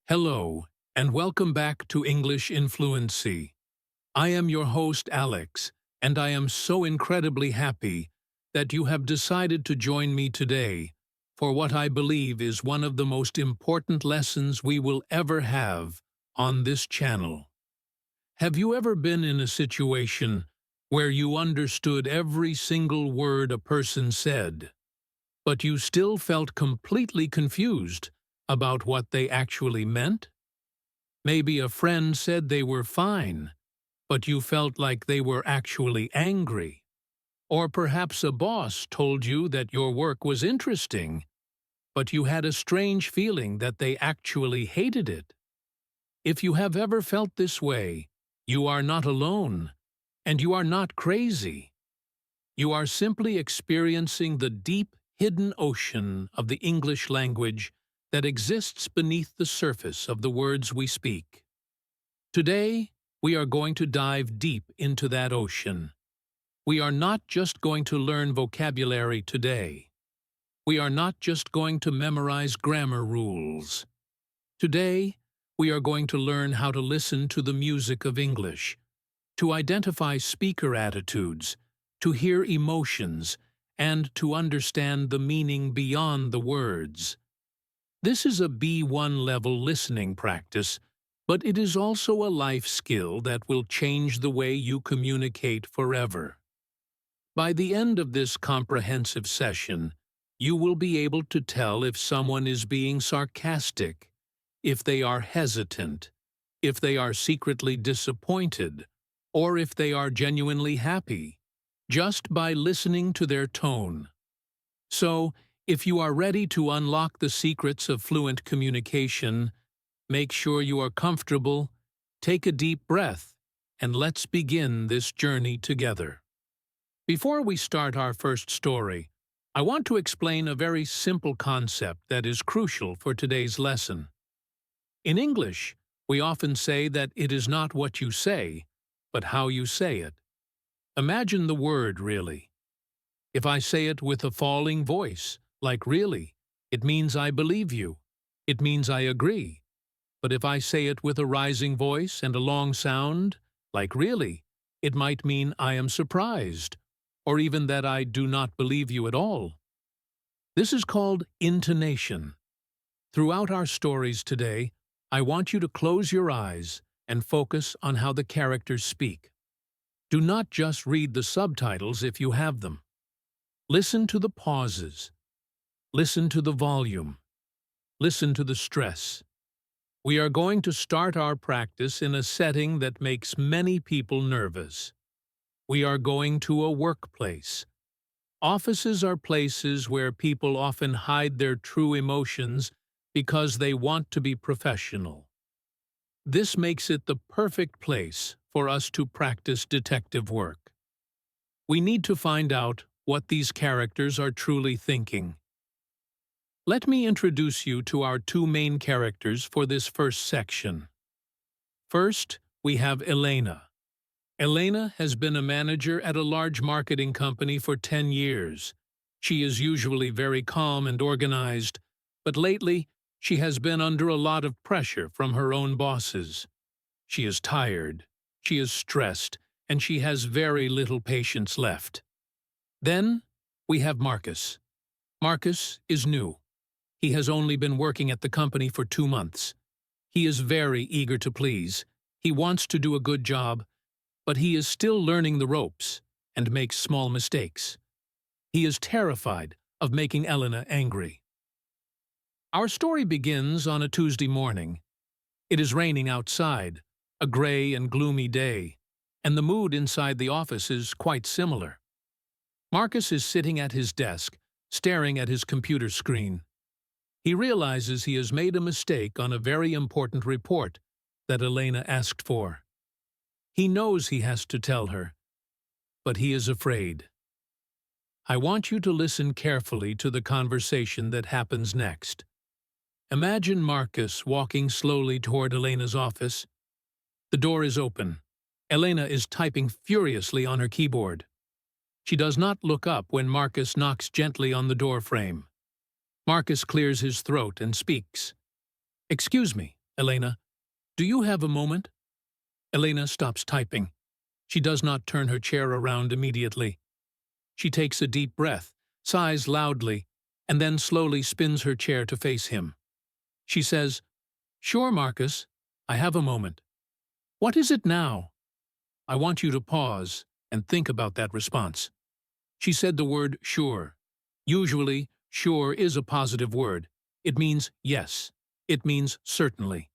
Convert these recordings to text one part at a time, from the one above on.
Hello, and welcome back to English in Fluency. I am your host, Alex, and I am so incredibly happy that you have decided to join me today for what I believe is one of the most important lessons we will ever have on this channel. Have you ever been in a situation where you understood every single word a person said, but you still felt completely confused about what they actually meant? Maybe a friend said they were fine, but you felt like they were actually angry. Or perhaps a boss told you that your work was interesting, but you had a strange feeling that they actually hated it. If you have ever felt this way, you are not alone, and you are not crazy. You are simply experiencing the deep, hidden ocean of the English language that exists beneath the surface of the words we speak. Today, we are going to dive deep into that ocean. We are not just going to learn vocabulary today. We are not just going to memorize grammar rules. Today, we are going to learn how to listen to the music of English, to identify speaker attitudes, to hear emotions, and to understand the meaning beyond the words. This is a B1 level listening practice, but it is also a life skill that will change the way you communicate forever. By the end of this comprehensive session, you will be able to tell if someone is being sarcastic, if they are hesitant, if they are secretly disappointed, or if they are genuinely happy, just by listening to their tone. So, if you are ready to unlock the secrets of fluent communication, make sure you are comfortable, take a deep breath, and let's begin this journey together. Before we start our first story, I want to explain a very simple concept that is crucial for today's lesson. In English, we often say that it is not what you say, but how you say it. Imagine the word really. If I say it with a falling voice, like really, it means I believe you. It means I agree. But if I say it with a rising voice and a long sound, like really, it might mean I am surprised, or even that I do not believe you at all. This is called intonation. Throughout our stories today, I want you to close your eyes and focus on how the characters speak. Do not just read the subtitles if you have them. Listen to the pauses. Listen to the volume. Listen to the stress. We are going to start our practice in a setting that makes many people nervous. We are going to a workplace. Offices are places where people often hide their true emotions because they want to be professional. This makes it the perfect place for us to practice detective work. We need to find out what these characters are truly thinking. Let me introduce you to our two main characters for this first section. First, we have Elena. Elena has been a manager at a large marketing company for 10 years. She is usually very calm and organized, but lately she has been under a lot of pressure from her own bosses. She is tired, she is stressed, and she has very little patience left. Then, we have Marcus. Marcus is new. He has only been working at the company for 2 months. He is very eager to please. He wants to do a good job, but he is still learning the ropes and makes small mistakes. He is terrified of making Elena angry. Our story begins on a Tuesday morning. It is raining outside, a gray and gloomy day, and the mood inside the office is quite similar. Marcus is sitting at his desk, staring at his computer screen. He realizes he has made a mistake on a very important report that Elena asked for. He knows he has to tell her, but he is afraid. I want you to listen carefully to the conversation that happens next. Imagine Marcus walking slowly toward Elena's office. The door is open. Elena is typing furiously on her keyboard. She does not look up when Marcus knocks gently on the door frame. Marcus clears his throat and speaks. "Excuse me, Elena, do you have a moment? Elena stops typing. She does not turn her chair around immediately. She takes a deep breath, sighs loudly, and then slowly spins her chair to face him. She says, "Sure, Marcus, I have a moment." "What is it now?" I want you to pause and think about that response. She said the word sure. Usually, sure is a positive word. It means yes. It means certainly.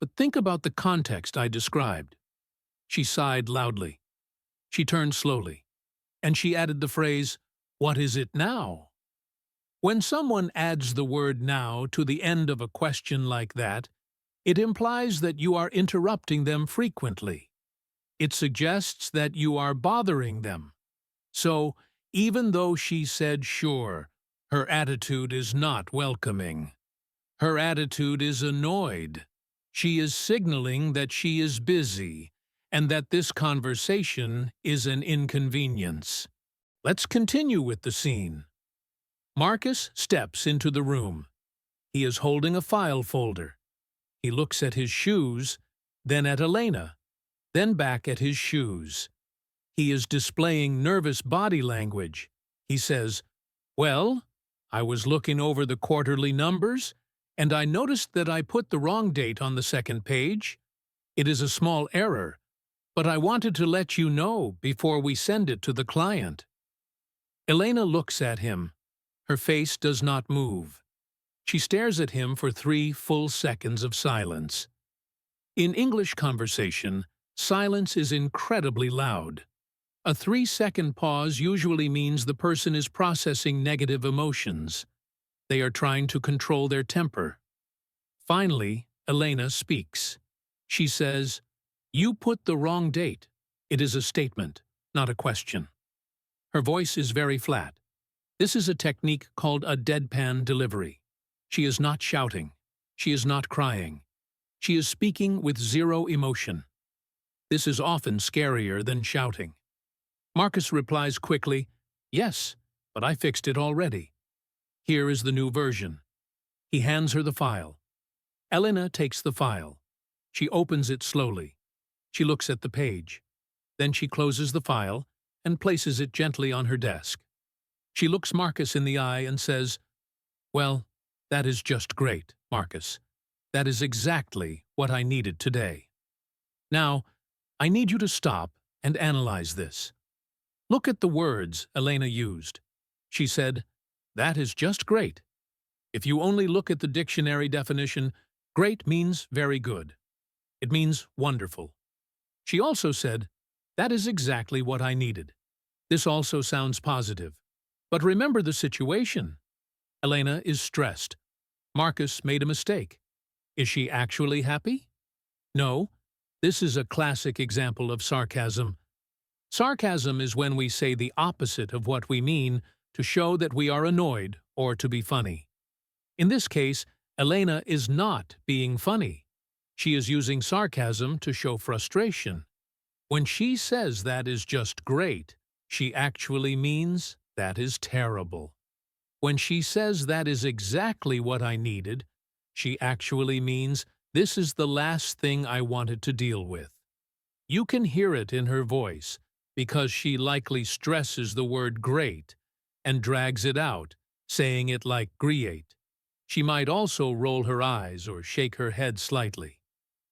But think about the context I described. She sighed loudly. She turned slowly. And she added the phrase, "What is it now?" When someone adds the word now to the end of a question like that, it implies that you are interrupting them frequently. It suggests that you are bothering them. So, even though she said sure, her attitude is not welcoming. Her attitude is annoyed. She is signaling that she is busy and that this conversation is an inconvenience. Let's continue with the scene. Marcus steps into the room. He is holding a file folder. He looks at his shoes, then at Elena, then back at his shoes. He is displaying nervous body language. He says, "Well, I was looking over the quarterly numbers, and I noticed that I put the wrong date on the second page. It is a small error, but I wanted to let you know before we send it to the client." Elena looks at him. Her face does not move. She stares at him for 3 full seconds of silence. In English conversation, silence is incredibly loud. A 3-second pause usually means the person is processing negative emotions. They are trying to control their temper. Finally, Elena speaks. She says, "You put the wrong date." It is a statement, not a question. Her voice is very flat. This is a technique called a deadpan delivery. She is not shouting. She is not crying. She is speaking with 0 emotion. This is often scarier than shouting. Marcus replies quickly, "Yes, but I fixed it already." Here is the new version. He hands her the file. Elena takes the file. She opens it slowly. She looks at the page. Then she closes the file and places it gently on her desk. She looks Marcus in the eye and says, "Well, that is just great, Marcus. That is exactly what I needed today. Now, I need you to stop and analyze this. Look at the words Elena used. She said, 'That is just great.' If you only look at the dictionary definition, great means very good. It means wonderful. She also said, 'That is exactly what I needed.' This also sounds positive. But remember the situation. Elena is stressed. Marcus made a mistake. Is she actually happy? No. This is a classic example of sarcasm. Sarcasm is when we say the opposite of what we mean to show that we are annoyed or to be funny. In this case, Elena is not being funny. She is using sarcasm to show frustration. When she says that is just great, she actually means that is terrible. When she says that is exactly what I needed, she actually means this is the last thing I wanted to deal with. You can hear it in her voice because she likely stresses the word great and drags it out, saying it like great. She might also roll her eyes or shake her head slightly.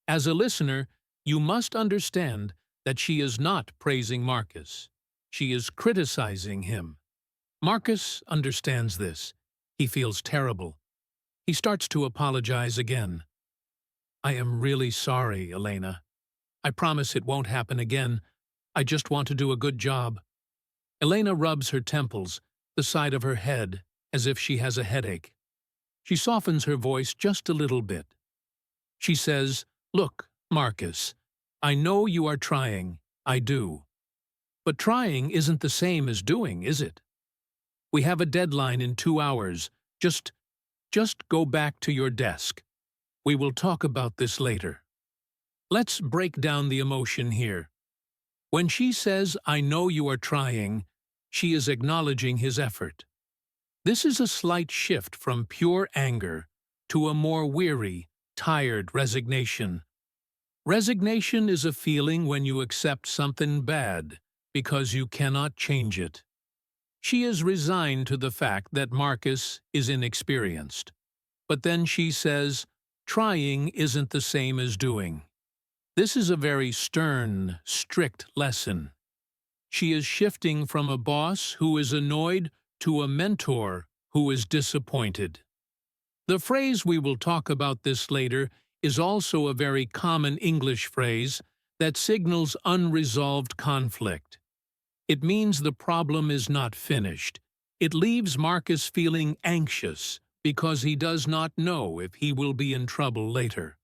As a listener, you must understand that she is not praising Marcus. She is criticizing him. Marcus understands this. He feels terrible. He starts to apologize again. "I am really sorry, Elena. I promise it won't happen again. I just want to do a good job." Elena rubs her temples, the side of her head, as if she has a headache. She softens her voice just a little bit. She says, "Look, Marcus, I know you are trying. I do. But trying isn't the same as doing, is it? We have a deadline in 2 hours. Just go back to your desk. We will talk about this later." Let's break down the emotion here. When she says, "I know you are trying," she is acknowledging his effort. This is a slight shift from pure anger to a more weary, tired resignation. Resignation is a feeling when you accept something bad because you cannot change it. She is resigned to the fact that Marcus is inexperienced. But then she says, trying isn't the same as doing. This is a very stern, strict lesson. She is shifting from a boss who is annoyed to a mentor who is disappointed. The phrase we will talk about this later is also a very common English phrase that signals unresolved conflict. It means the problem is not finished. It leaves Marcus feeling anxious because he does not know if he will be in trouble later.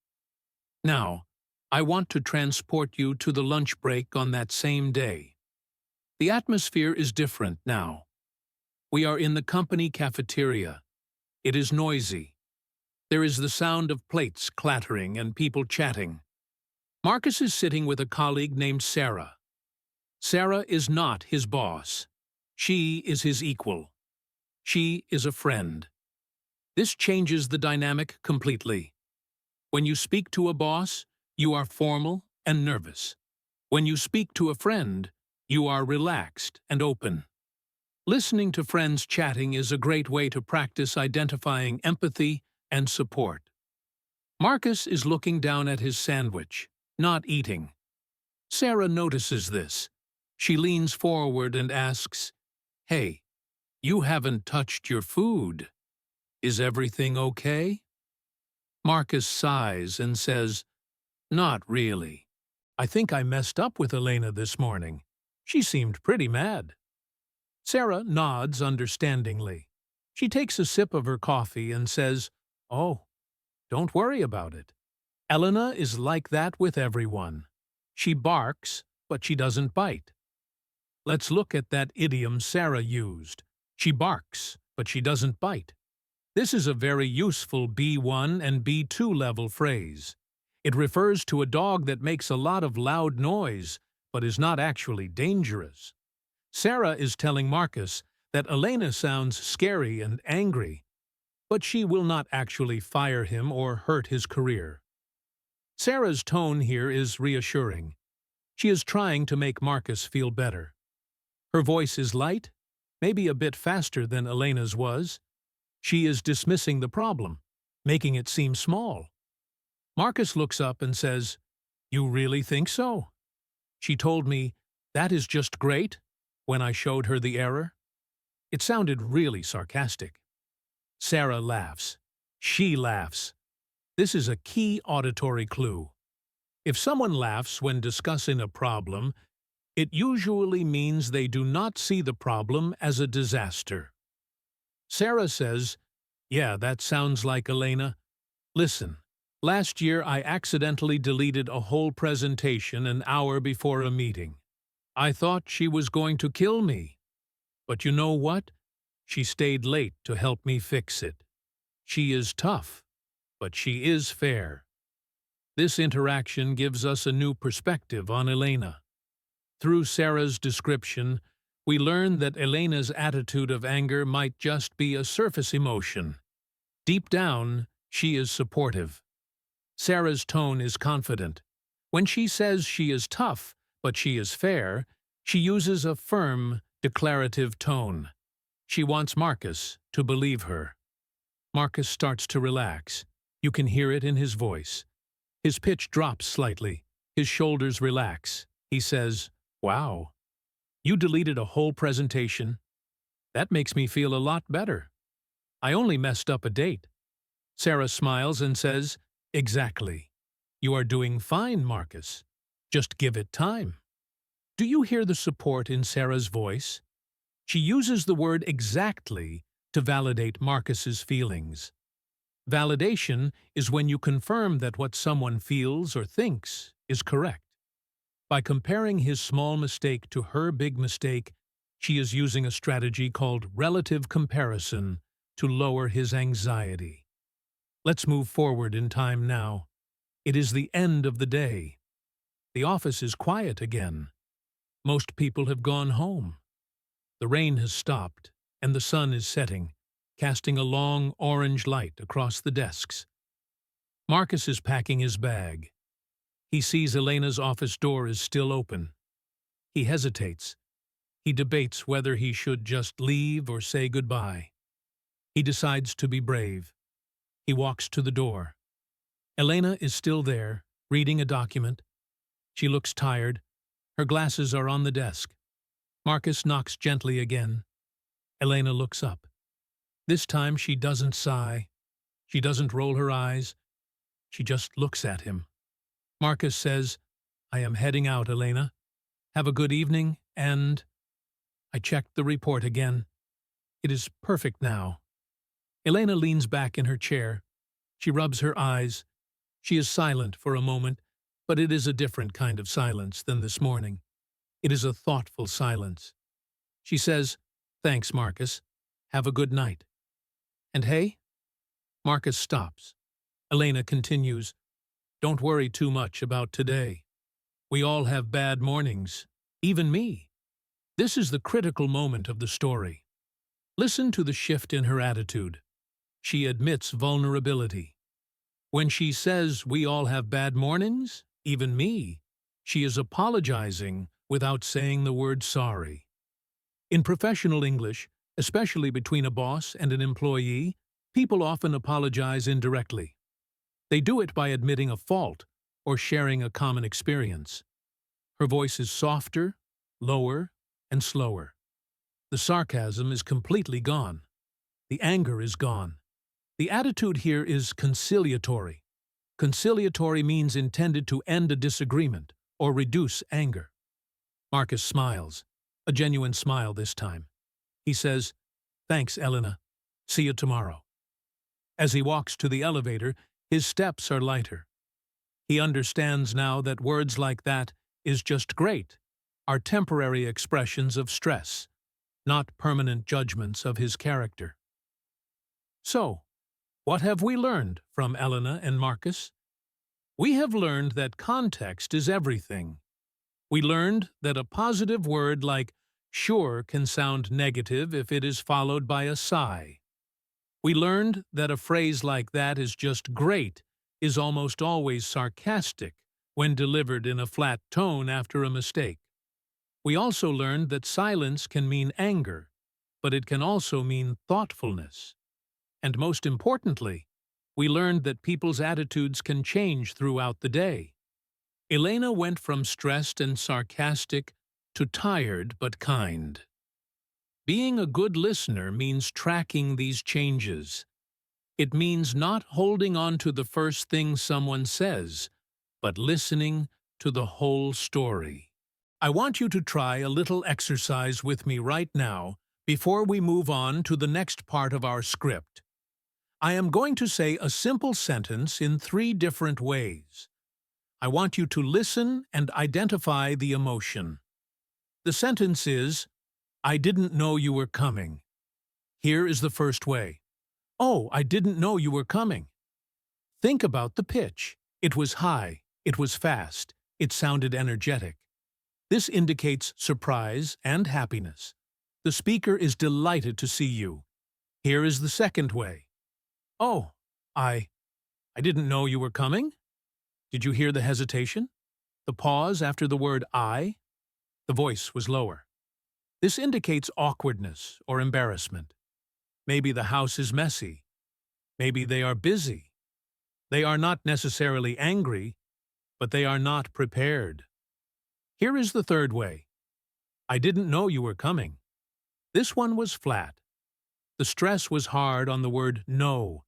Now, I want to transport you to the lunch break on that same day. The atmosphere is different now. We are in the company cafeteria. It is noisy. There is the sound of plates clattering and people chatting. Marcus is sitting with a colleague named Sarah. Sarah is not his boss. She is his equal. She is a friend. This changes the dynamic completely. When you speak to a boss, you are formal and nervous. When you speak to a friend, you are relaxed and open. Listening to friends chatting is a great way to practice identifying empathy and support. Marcus is looking down at his sandwich, not eating. Sarah notices this. She leans forward and asks, "Hey, you haven't touched your food. Is everything okay?" Marcus sighs and says, "Not really. I think I messed up with Elena this morning. She seemed pretty mad." Sarah nods understandingly. She takes a sip of her coffee and says, "Oh, don't worry about it. Elena is like that with everyone. She barks, but she doesn't bite." Let's look at that idiom Sarah used. She barks, but she doesn't bite. This is a very useful B1 and B2 level phrase. It refers to a dog that makes a lot of loud noise, but is not actually dangerous. Sarah is telling Marcus that Elena sounds scary and angry, but she will not actually fire him or hurt his career. Sarah's tone here is reassuring. She is trying to make Marcus feel better. Her voice is light, maybe a bit faster than Elena's was. She is dismissing the problem, making it seem small. Marcus looks up and says, "You really think so? She told me, 'That is just great,' when I showed her the error." It sounded really sarcastic. Sarah laughs. She laughs. This is a key auditory clue. If someone laughs when discussing a problem, it usually means they do not see the problem as a disaster. Sarah says, "Yeah, that sounds like Elena. Listen, last year I accidentally deleted a whole presentation an hour before a meeting. I thought she was going to kill me. But you know what? She stayed late to help me fix it. She is tough, but she is fair." This interaction gives us a new perspective on Elena. Through Sarah's description, we learn that Elena's attitude of anger might just be a surface emotion. Deep down, she is supportive. Sarah's tone is confident. When she says she is tough, but she is fair, she uses a firm, declarative tone. She wants Marcus to believe her. Marcus starts to relax. You can hear it in his voice. His pitch drops slightly. His shoulders relax. He says, "Wow, you deleted a whole presentation. That makes me feel a lot better. I only messed up a date." Sarah smiles and says, "Exactly. You are doing fine, Marcus. Just give it time." Do you hear the support in Sarah's voice? She uses the word exactly to validate Marcus's feelings. Validation is when you confirm that what someone feels or thinks is correct. By comparing his small mistake to her big mistake, she is using a strategy called relative comparison to lower his anxiety. Let's move forward in time now. It is the end of the day. The office is quiet again. Most people have gone home. The rain has stopped, and the sun is setting, casting a long orange light across the desks. Marcus is packing his bag. He sees Elena's office door is still open. He hesitates. He debates whether he should just leave or say goodbye. He decides to be brave. He walks to the door. Elena is still there, reading a document. She looks tired. Her glasses are on the desk. Marcus knocks gently again. Elena looks up. This time she doesn't sigh. She doesn't roll her eyes. She just looks at him. Marcus says, "I am heading out, Elena. Have a good evening, and—" I checked the report again. It is perfect now. Elena leans back in her chair. She rubs her eyes. She is silent for a moment, but it is a different kind of silence than this morning. It is a thoughtful silence. She says, "Thanks, Marcus. Have a good night." "And hey?" Marcus stops. Elena continues, "Don't worry too much about today. We all have bad mornings, even me." This is the critical moment of the story. Listen to the shift in her attitude. She admits vulnerability. When she says, "We all have bad mornings, even me," she is apologizing without saying the word sorry. In professional English, especially between a boss and an employee, people often apologize indirectly. They do it by admitting a fault or sharing a common experience. Her voice is softer, lower, and slower. The sarcasm is completely gone. The anger is gone. The attitude here is conciliatory. Conciliatory means intended to end a disagreement or reduce anger. Marcus smiles, a genuine smile this time. He says, "Thanks, Elena. See you tomorrow." As he walks to the elevator, his steps are lighter. He understands now that words like "that is just great" are temporary expressions of stress, not permanent judgments of his character. So, what have we learned from Elena and Marcus? We have learned that context is everything. We learned that a positive word like "sure" can sound negative if it is followed by a sigh. We learned that a phrase like "that is just great" is almost always sarcastic when delivered in a flat tone after a mistake. We also learned that silence can mean anger, but it can also mean thoughtfulness. And most importantly, we learned that people's attitudes can change throughout the day. Elena went from stressed and sarcastic to tired but kind. Being a good listener means tracking these changes. It means not holding on to the first thing someone says, but listening to the whole story. I want you to try a little exercise with me right now before we move on to the next part of our script. I am going to say a simple sentence in 3 different ways. I want you to listen and identify the emotion. The sentence is, "I didn't know you were coming." Here is the first way. "Oh, I didn't know you were coming." Think about the pitch. It was high, it was fast, it sounded energetic. This indicates surprise and happiness. The speaker is delighted to see you. Here is the second way. "Oh, I didn't know you were coming." Did you hear the hesitation? The pause after the word "I"? The voice was lower. This indicates awkwardness or embarrassment. Maybe the house is messy. Maybe they are busy. They are not necessarily angry, but they are not prepared. Here is the third way. "I didn't know you were coming." This one was flat. The stress was hard on the word "no."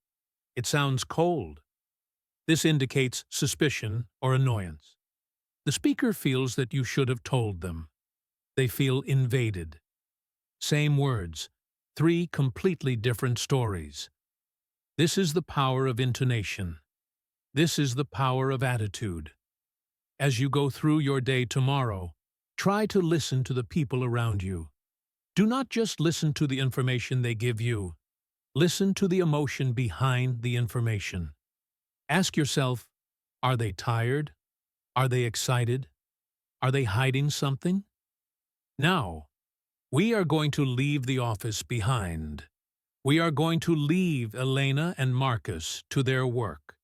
It sounds cold. This indicates suspicion or annoyance. The speaker feels that you should have told them. They feel invaded. Same words, 3 completely different stories. This is the power of intonation. This is the power of attitude. As you go through your day tomorrow, try to listen to the people around you. Do not just listen to the information they give you. Listen to the emotion behind the information. Ask yourself, are they tired? Are they excited? Are they hiding something? Now, we are going to leave the office behind. We are going to leave Elena and Marcus to their work.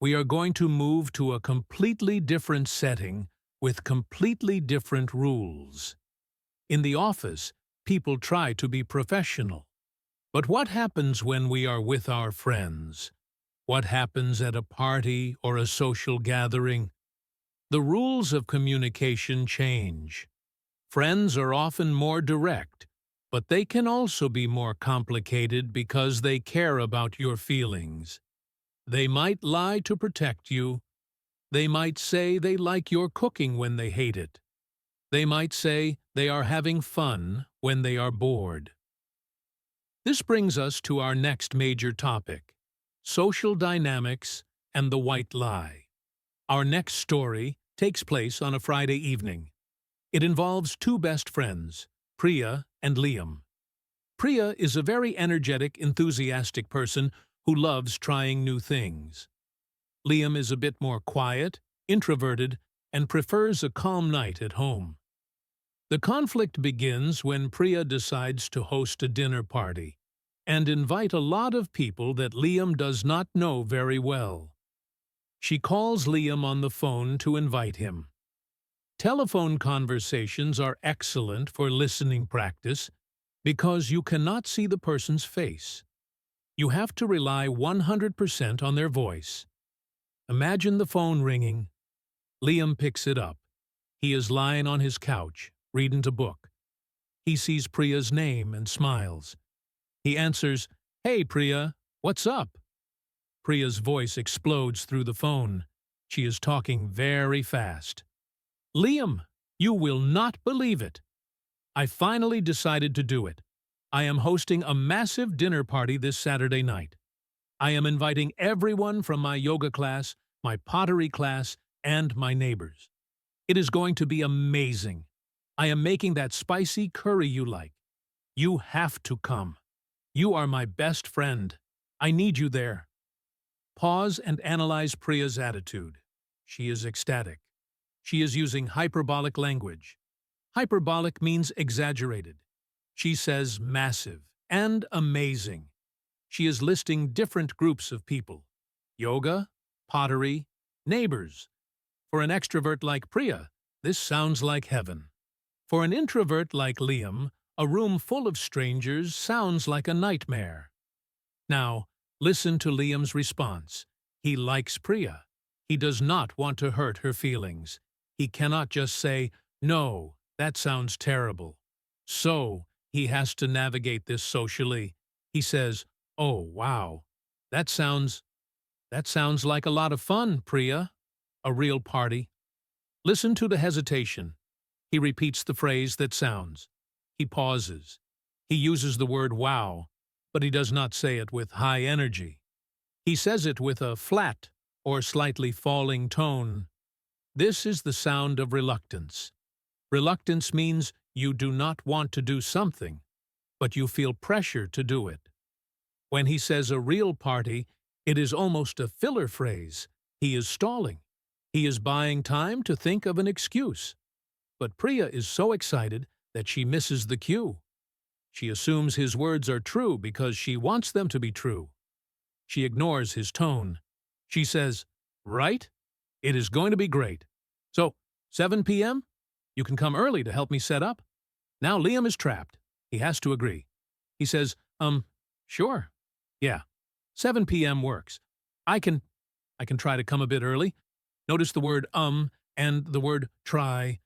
we are going to move to a completely different setting with completely different rules. In the office, people try to be professional. But what happens when we are with our friends? What happens at a party or a social gathering? The rules of communication change. Friends are often more direct, but they can also be more complicated because they care about your feelings. They might lie to protect you. They might say they like your cooking when they hate it. They might say they are having fun when they are bored. This brings us to our next major topic: social dynamics and the white lie. Our next story takes place on a Friday evening. It involves two best friends, Priya and Liam. Priya is a very energetic, enthusiastic person who loves trying new things. Liam is a bit more quiet, introverted, and prefers a calm night at home. The conflict begins when Priya decides to host a dinner party and invite a lot of people that Liam does not know very well. She calls Liam on the phone to invite him. Telephone conversations are excellent for listening practice because you cannot see the person's face. You have to rely 100% on their voice. Imagine the phone ringing. Liam picks it up. He is lying on his couch, reading a book. He sees Priya's name and smiles. He answers, "Hey, Priya, what's up?" Priya's voice explodes through the phone. She is talking very fast. "Liam, you will not believe it. I finally decided to do it. I am hosting a massive dinner party this Saturday night. I am inviting everyone from my yoga class, my pottery class, and my neighbors. It is going to be amazing. I am making that spicy curry you like. You have to come. You are my best friend. I need you there." Pause and analyze Priya's attitude. She is ecstatic. She is using hyperbolic language. Hyperbolic means exaggerated. She says massive and amazing. She is listing different groups of people: yoga, pottery, neighbors. For an extrovert like Priya, this sounds like heaven. For an introvert like Liam, a room full of strangers sounds like a nightmare. Now, listen to Liam's response. He likes Priya. He does not want to hurt her feelings. He cannot just say, "No, that sounds terrible." So, he has to navigate this socially. He says, "Oh, wow, that sounds like a lot of fun, Priya. A real party." Listen to the hesitation. He repeats the phrase that sounds. He pauses. He uses the word wow, but he does not say it with high energy. He says it with a flat or slightly falling tone. This is the sound of reluctance. Reluctance means you do not want to do something, but you feel pressure to do it. When he says a real party, it is almost a filler phrase. He is stalling. He is buying time to think of an excuse. But Priya is so excited that she misses the cue. She assumes his words are true because she wants them to be true. She ignores his tone. She says, "Right? It is going to be great. So, 7 p.m.? You can come early to help me set up?" Now Liam is trapped. He has to agree. He says, Sure. Yeah, 7 p.m. works. I can try to come a bit early." Notice the word and the word try.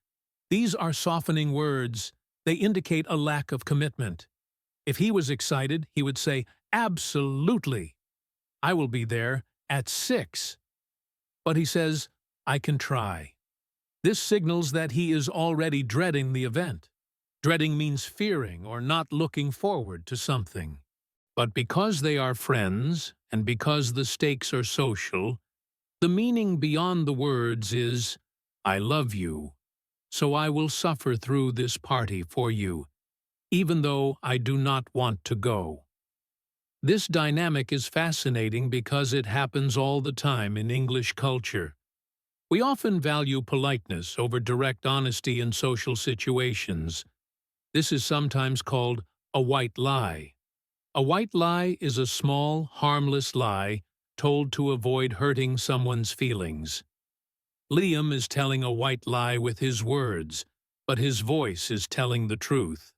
These are softening words. They indicate a lack of commitment. If he was excited, he would say, "Absolutely. I will be there at 6. But he says, "I can try." This signals that he is already dreading the event. Dreading means fearing or not looking forward to something. But because they are friends, and because the stakes are social, the meaning beyond the words is, "I love you, so I will suffer through this party for you, even though I do not want to go." This dynamic is fascinating because it happens all the time in English culture. We often value politeness over direct honesty in social situations. This is sometimes called a white lie. A white lie is a small, harmless lie told to avoid hurting someone's feelings. Liam is telling a white lie with his words, but his voice is telling the truth.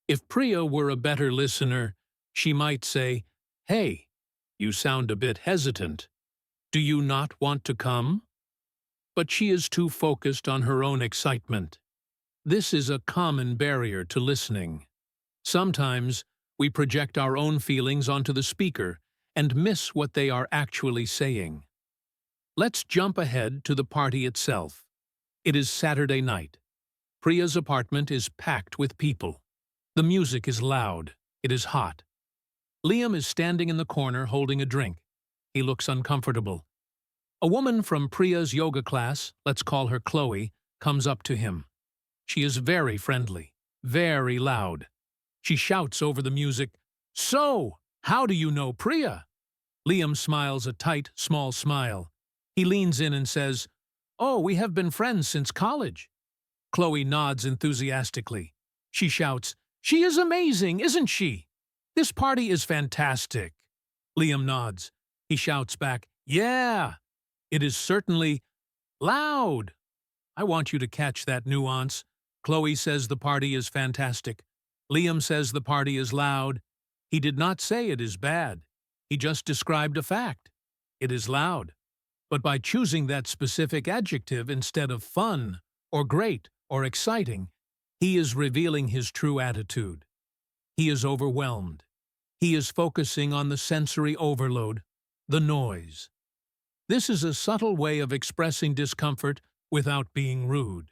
If Priya were a better listener, she might say, "Hey, you sound a bit hesitant. Do you not want to come?" But she is too focused on her own excitement. This is a common barrier to listening. Sometimes we project our own feelings onto the speaker and miss what they are actually saying. Let's jump ahead to the party itself. It is Saturday night. Priya's apartment is packed with people. The music is loud. It is hot. Liam is standing in the corner holding a drink. He looks uncomfortable. A woman from Priya's yoga class, let's call her Chloe, comes up to him. She is very friendly, very loud. She shouts over the music, "So, how do you know Priya?" Liam smiles a tight, small smile. He leans in and says, "Oh, we have been friends since college." Chloe nods enthusiastically. She shouts, "She is amazing, isn't she? This party is fantastic." Liam nods. He shouts back, "Yeah, it is certainly loud." I want you to catch that nuance. Chloe says the party is fantastic. Liam says the party is loud. He did not say it is bad. He just described a fact. It is loud. But by choosing that specific adjective instead of fun, or great, or exciting, he is revealing his true attitude. He is overwhelmed. He is focusing on the sensory overload, the noise. This is a subtle way of expressing discomfort without being rude.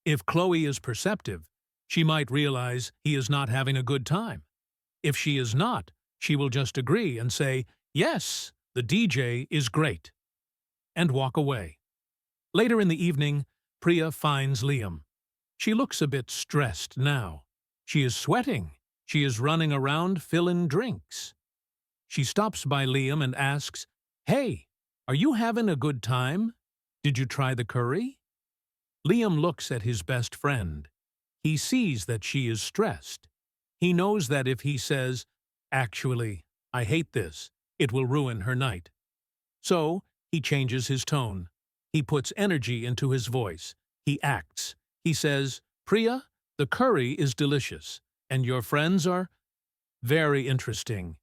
If Chloe is perceptive, she might realize he is not having a good time. If she is not, she will just agree and say, "Yes, the DJ is great," and walk away. Later in the evening, Priya finds Liam. She looks a bit stressed now. She is sweating. She is running around filling drinks. She stops by Liam and asks, "Hey, are you having a good time? Did you try the curry?" Liam looks at his best friend. He sees that she is stressed. He knows that if he says, "Actually, I hate this," it will ruin her night. So, he changes his tone. He puts energy into his voice. He acts. He says, "Priya, the curry is delicious, and your friends are very interesting.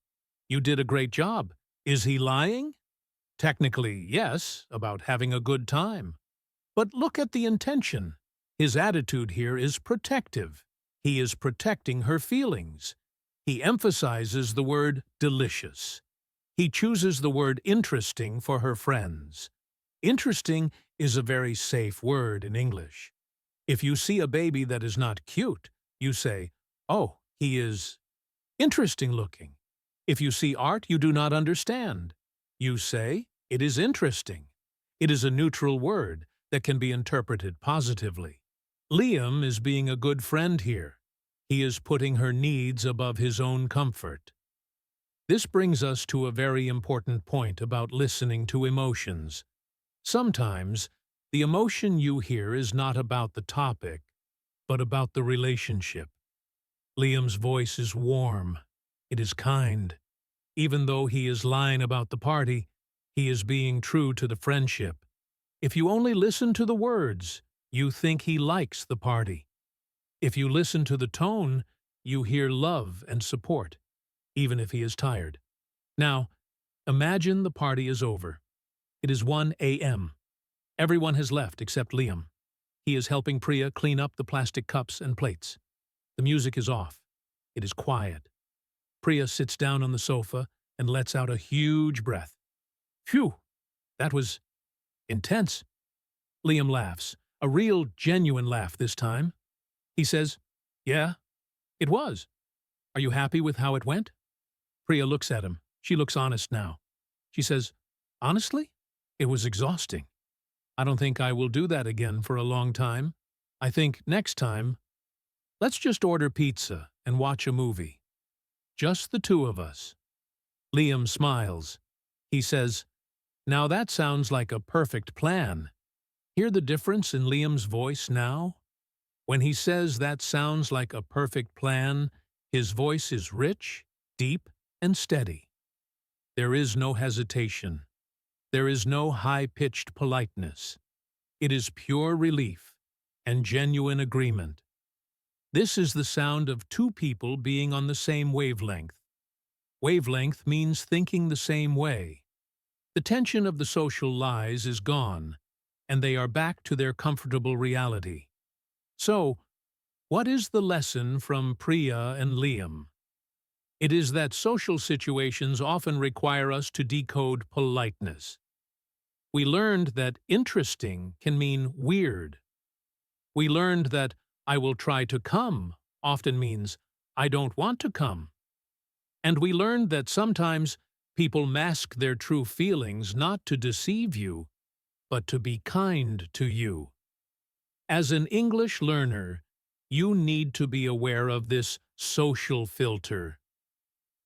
You did a great job. Is he lying? Technically, yes, about having a good time. But look at the intention. His attitude here is protective. He is protecting her feelings. He emphasizes the word delicious. He chooses the word interesting for her friends. Interesting is a very safe word in English. If you see a baby that is not cute, you say, "Oh, he is interesting looking." If you see art you do not understand, you say, "It is interesting." It is a neutral word that can be interpreted positively. Liam is being a good friend here. He is putting her needs above his own comfort. This brings us to a very important point about listening to emotions. Sometimes, the emotion you hear is not about the topic, but about the relationship. Liam's voice is warm. It is kind. Even though he is lying about the party, he is being true to the friendship. If you only listen to the words, you think he likes the party. If you listen to the tone, you hear love and support, even if he is tired. Now, imagine the party is over. It is 1 a.m. Everyone has left except Liam. He is helping Priya clean up the plastic cups and plates. The music is off. It is quiet. Priya sits down on the sofa and lets out a huge breath. Phew, that was intense. Liam laughs, a real, genuine laugh this time. He says, "Yeah, it was. Are you happy with how it went?" Priya looks at him. She looks honest now. She says, "Honestly, it was exhausting. I don't think I will do that again for a long time. I think next time, let's just order pizza and watch a movie. Just the two of us." Liam smiles. He says, "Now that sounds like a perfect plan." Hear the difference in Liam's voice now? When he says that sounds like a perfect plan, his voice is rich, deep, and steady. There is no hesitation. There is no high-pitched politeness. It is pure relief and genuine agreement. This is the sound of two people being on the same wavelength. Wavelength means thinking the same way. The tension of the social lies is gone, and they are back to their comfortable reality. So, what is the lesson from Priya and Liam? It is that social situations often require us to decode politeness. We learned that interesting can mean weird. We learned that I will try to come often means I don't want to come. And we learned that sometimes people mask their true feelings not to deceive you, but to be kind to you. As an English learner, you need to be aware of this social filter.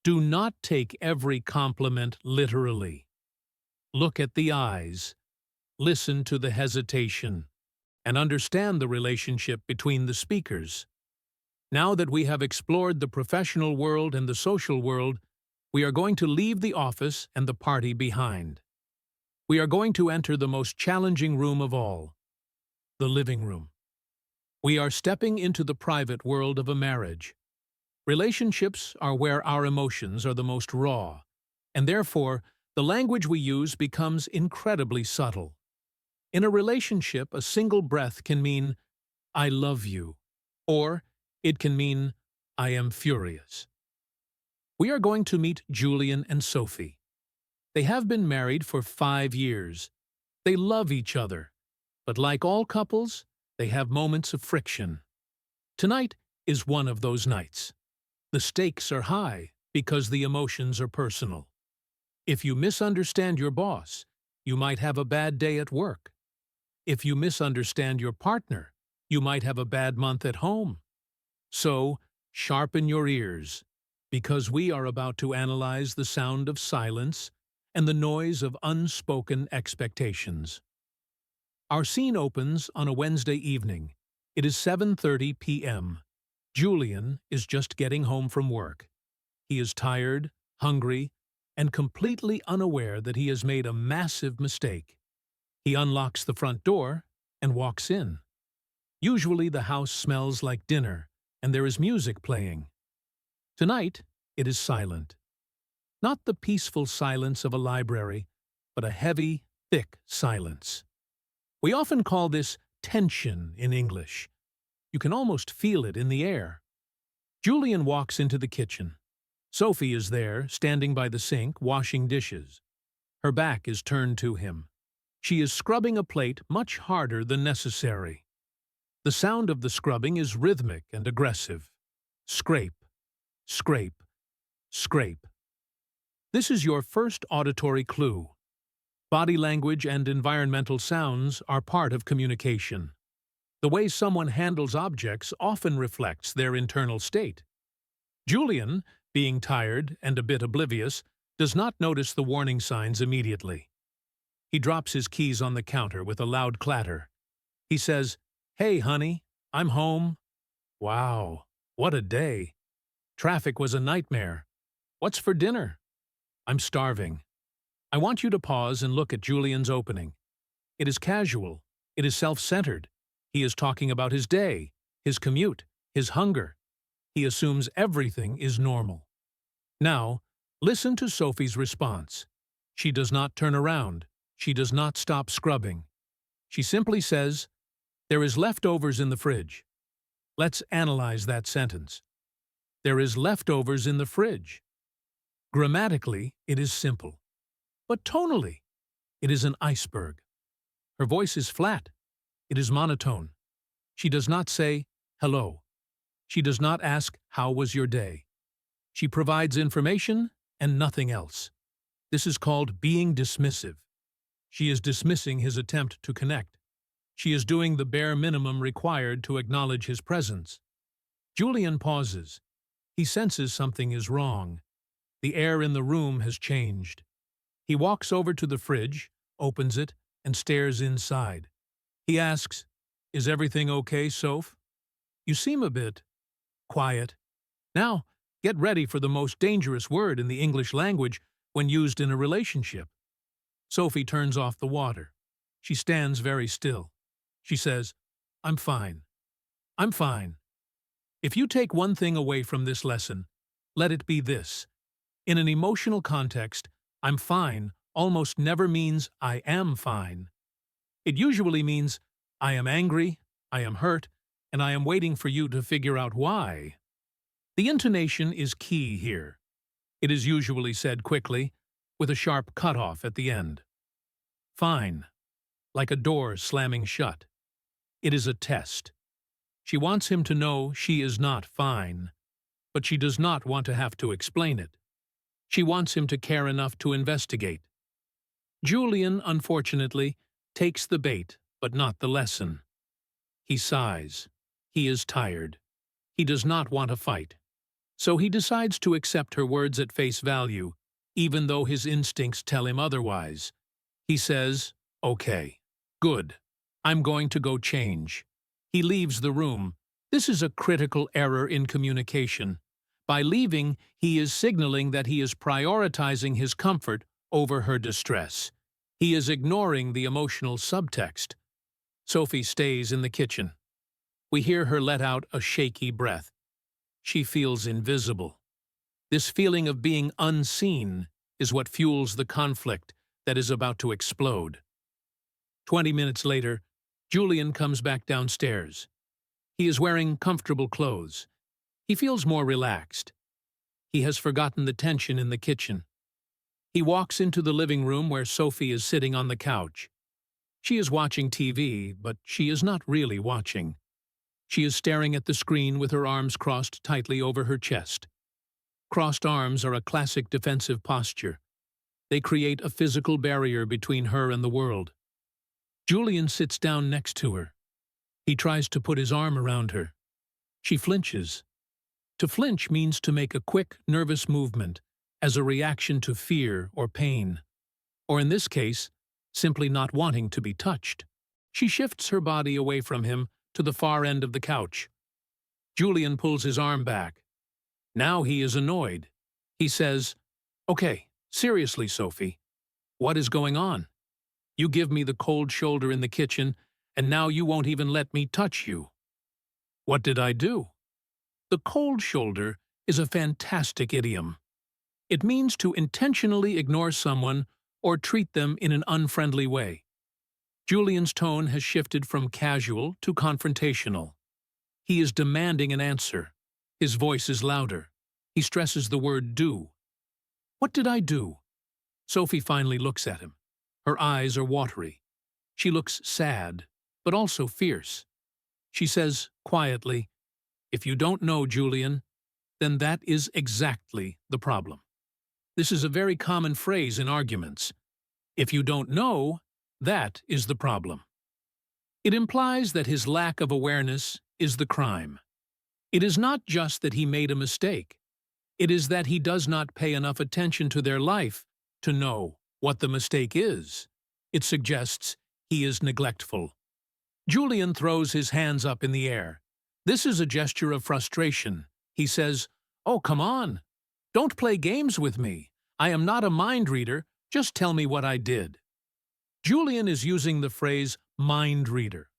Do not take every compliment literally. Look at the eyes, listen to the hesitation, and understand the relationship between the speakers. Now that we have explored the professional world and the social world, we are going to leave the office and the party behind. We are going to enter the most challenging room of all, the living room. We are stepping into the private world of a marriage. Relationships are where our emotions are the most raw, and therefore, the language we use becomes incredibly subtle. In a relationship, a single breath can mean, I love you, or it can mean, I am furious. We are going to meet Julian and Sophie. They have been married for 5 years. They love each other, but like all couples, they have moments of friction. Tonight is one of those nights. The stakes are high because the emotions are personal. If you misunderstand your boss, you might have a bad day at work. If you misunderstand your partner, you might have a bad month at home. So, sharpen your ears, because we are about to analyze the sound of silence and the noise of unspoken expectations. Our scene opens on a Wednesday evening. It is 7:30 p.m. Julian is just getting home from work. He is tired, hungry, and completely unaware that he has made a massive mistake. He unlocks the front door and walks in. Usually the house smells like dinner, and there is music playing. Tonight, it is silent. Not the peaceful silence of a library, but a heavy, thick silence. We often call this tension in English. You can almost feel it in the air. Julian walks into the kitchen. Sophie is there, standing by the sink, washing dishes. Her back is turned to him. She is scrubbing a plate much harder than necessary. The sound of the scrubbing is rhythmic and aggressive. Scrape, scrape, scrape. This is your first auditory clue. Body language and environmental sounds are part of communication. The way someone handles objects often reflects their internal state. Julian, being tired and a bit oblivious, does not notice the warning signs immediately. He drops his keys on the counter with a loud clatter. He says, "Hey, honey, I'm home." Wow, what a day. Traffic was a nightmare. What's for dinner? I'm starving. I want you to pause and look at Julian's opening. It is casual. It is self-centered. He is talking about his day, his commute, his hunger. He assumes everything is normal. Now, listen to Sophie's response. She does not turn around. She does not stop scrubbing. She simply says, "There is leftovers in the fridge." Let's analyze that sentence. There is leftovers in the fridge. Grammatically, it is simple. But tonally, it is an iceberg. Her voice is flat. It is monotone. She does not say, "Hello." She does not ask, "How was your day?" She provides information and nothing else. This is called being dismissive. She is dismissing his attempt to connect. She is doing the bare minimum required to acknowledge his presence. Julian pauses. He senses something is wrong. The air in the room has changed. He walks over to the fridge, opens it, and stares inside. He asks, "Is everything okay, Soph? You seem a bit quiet." Now, get ready for the most dangerous word in the English language, when used in a relationship. Sophie turns off the water. She stands very still. She says, "I'm fine. I'm fine." If you take one thing away from this lesson, let it be this. In an emotional context, "I'm fine" almost never means "I am fine." It usually means "I am angry, I am hurt, and I am waiting for you to figure out why." The intonation is key here. It is usually said quickly, with a sharp cutoff at the end. Fine, like a door slamming shut. It is a test. She wants him to know she is not fine, but she does not want to have to explain it. She wants him to care enough to investigate. Julian, unfortunately, takes the bait, but not the lesson. He sighs. He is tired. He does not want to fight. So he decides to accept her words at face value, even though his instincts tell him otherwise. He says, "Okay, good. I'm going to go change." He leaves the room. This is a critical error in communication. By leaving, he is signaling that he is prioritizing his comfort over her distress. He is ignoring the emotional subtext. Sophie stays in the kitchen. We hear her let out a shaky breath. She feels invisible. This feeling of being unseen is what fuels the conflict that is about to explode. 20 minutes later, Julian comes back downstairs. He is wearing comfortable clothes. He feels more relaxed. He has forgotten the tension in the kitchen. He walks into the living room where Sophie is sitting on the couch. She is watching TV, but she is not really watching. She is staring at the screen with her arms crossed tightly over her chest. Crossed arms are a classic defensive posture. They create a physical barrier between her and the world. Julian sits down next to her. He tries to put his arm around her. She flinches. To flinch means to make a quick, nervous movement as a reaction to fear or pain, or in this case, simply not wanting to be touched. She shifts her body away from him to the far end of the couch. Julian pulls his arm back. Now he is annoyed. He says, "Okay, seriously, Sophie, what is going on? You give me the cold shoulder in the kitchen, and now you won't even let me touch you." What did I do? The cold shoulder is a fantastic idiom. It means to intentionally ignore someone or treat them in an unfriendly way. Julian's tone has shifted from casual to confrontational. He is demanding an answer. His voice is louder. He stresses the word "do." What did I do? Sophie finally looks at him. Her eyes are watery. She looks sad, but also fierce. She says quietly, "If you don't know, Julian, then that is exactly the problem." This is a very common phrase in arguments. If you don't know, that is the problem. It implies that his lack of awareness is the crime. It is not just that he made a mistake. It is that he does not pay enough attention to their life to know what the mistake is. It suggests he is neglectful. Julian throws his hands up in the air. This is a gesture of frustration. He says, "Oh, come on. Don't play games with me. I am not a mind reader. Just tell me what I did." Julian is using the phrase mind reader.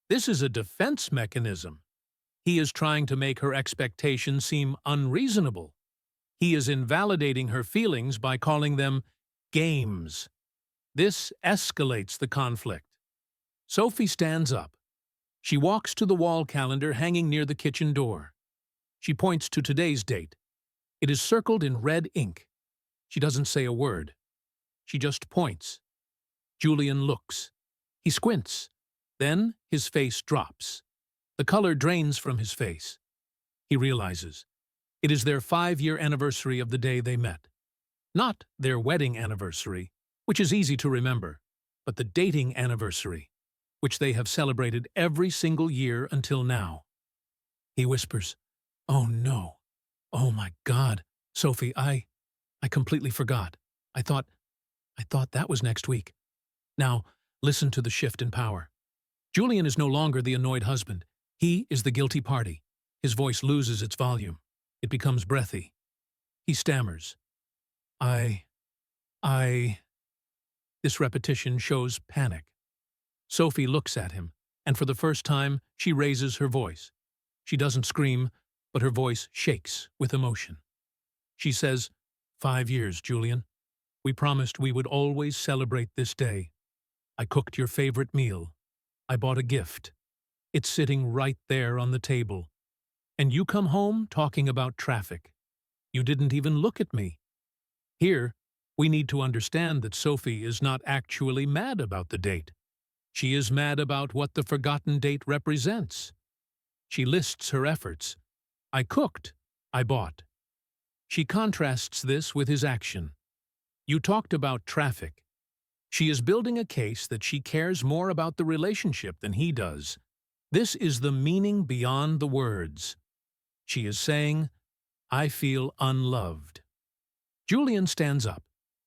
This is a defense mechanism. He is trying to make her expectations seem unreasonable. He is invalidating her feelings by calling them games. This escalates the conflict. Sophie stands up. She walks to the wall calendar hanging near the kitchen door. She points to today's date. It is circled in red ink. She doesn't say a word. She just points. Julian looks. He squints. Then his face drops. The color drains from his face. He realizes. It is their 5-year anniversary of the day they met. Not their wedding anniversary, which is easy to remember, but the dating anniversary, which they have celebrated every single year until now. He whispers, "Oh no. Oh my God. Sophie, I completely forgot. I thought that was next week." Now, listen to the shift in power. Julian is no longer the annoyed husband. He is the guilty party. His voice loses its volume. It becomes breathy. He stammers. I I... This repetition shows panic. Sophie looks at him, and for the first time, she raises her voice. She doesn't scream, but her voice shakes with emotion. She says, 5 years, Julian. We promised we would always celebrate this day. I cooked your favorite meal. I bought a gift. It's sitting right there on the table. And you come home talking about traffic. You didn't even look at me. Here, we need to understand that Sophie is not actually mad about the date. She is mad about what the forgotten date represents. She lists her efforts. I cooked. I bought. She contrasts this with his action. You talked about traffic. She is building a case that she cares more about the relationship than he does. This is the meaning beyond the words. She is saying, I feel unloved. Julian stands up.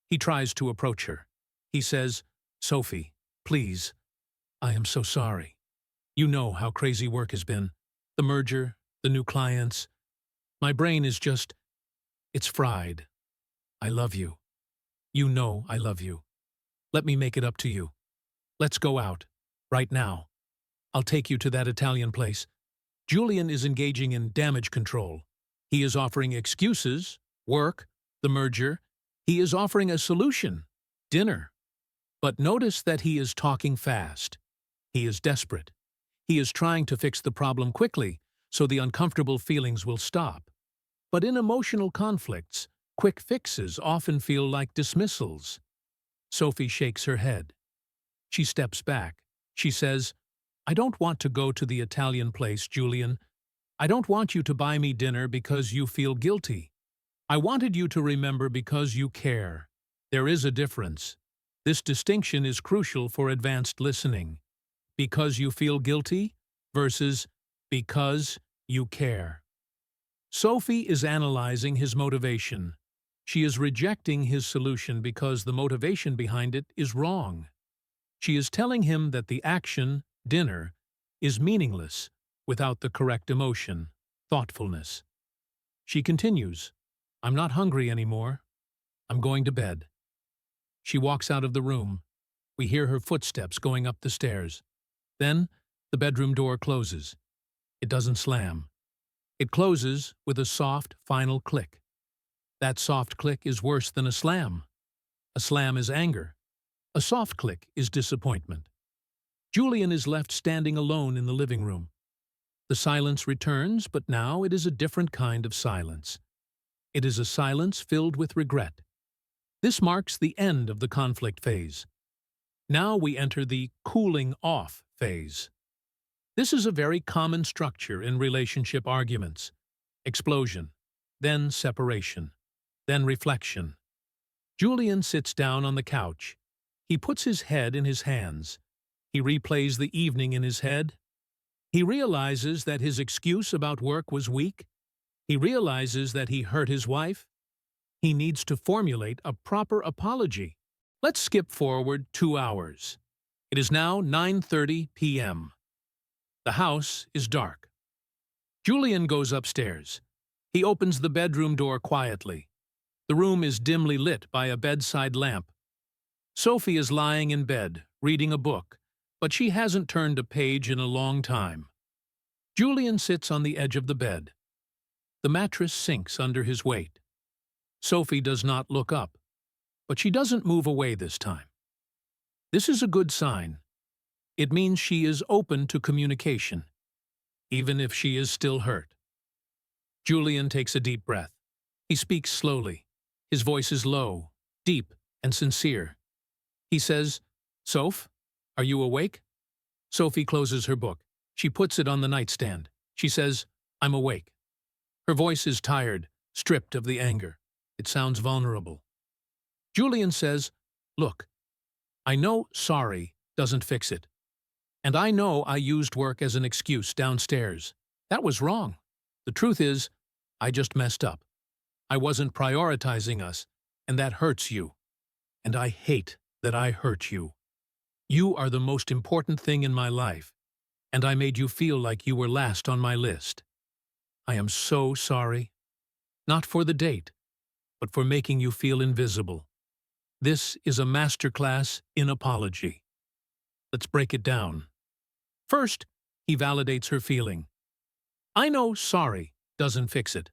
He tries to approach her. He says, Sophie, please. I am so sorry. You know how crazy work has been. The merger, the new clients. My brain is just, it's fried. I love you. You know I love you. Let me make it up to you. Let's go out. Right now. I'll take you to that Italian place. Julian is engaging in damage control. He is offering excuses, work, the merger. He is offering a solution, dinner. But notice that he is talking fast. He is desperate. He is trying to fix the problem quickly so the uncomfortable feelings will stop. But in emotional conflicts, quick fixes often feel like dismissals. Sophie shakes her head. She steps back. She says, I don't want to go to the Italian place, Julian. I don't want you to buy me dinner because you feel guilty. I wanted you to remember because you care. There is a difference. This distinction is crucial for advanced listening. Because you feel guilty versus because you care. Sophie is analyzing his motivation. She is rejecting his solution because the motivation behind it is wrong. She is telling him that the action, dinner, is meaningless without the correct emotion, thoughtfulness. She continues, I'm not hungry anymore. I'm going to bed. She walks out of the room. We hear her footsteps going up the stairs. Then, the bedroom door closes. It doesn't slam. It closes with a soft, final click. That soft click is worse than a slam. A slam is anger. A soft click is disappointment. Julian is left standing alone in the living room. The silence returns, but now it is a different kind of silence. It is a silence filled with regret. This marks the end of the conflict phase. Now we enter the cooling off phase. This is a very common structure in relationship arguments. Explosion, then separation, then reflection. Julian sits down on the couch. He puts his head in his hands. He replays the evening in his head. He realizes that his excuse about work was weak. He realizes that he hurt his wife. He needs to formulate a proper apology. Let's skip forward 2 hours. It is now 9:30 p.m. The house is dark. Julian goes upstairs. He opens the bedroom door quietly. The room is dimly lit by a bedside lamp. Sophie is lying in bed, reading a book, but she hasn't turned a page in a long time. Julian sits on the edge of the bed. The mattress sinks under his weight. Sophie does not look up, but she doesn't move away this time. This is a good sign. It means she is open to communication, even if she is still hurt. Julian takes a deep breath. He speaks slowly. His voice is low, deep, and sincere. He says, Soph, are you awake? Sophie closes her book. She puts it on the nightstand. She says, I'm awake. Her voice is tired, stripped of the anger. It sounds vulnerable. Julian says, Look, I know sorry doesn't fix it. And I know I used work as an excuse downstairs. That was wrong. The truth is, I just messed up. I wasn't prioritizing us, and that hurts you. And I hate that I hurt you. You are the most important thing in my life, and I made you feel like you were last on my list. I am so sorry. Not for the date, but for making you feel invisible. This is a masterclass in apology. Let's break it down. First, he validates her feeling. I know sorry doesn't fix it.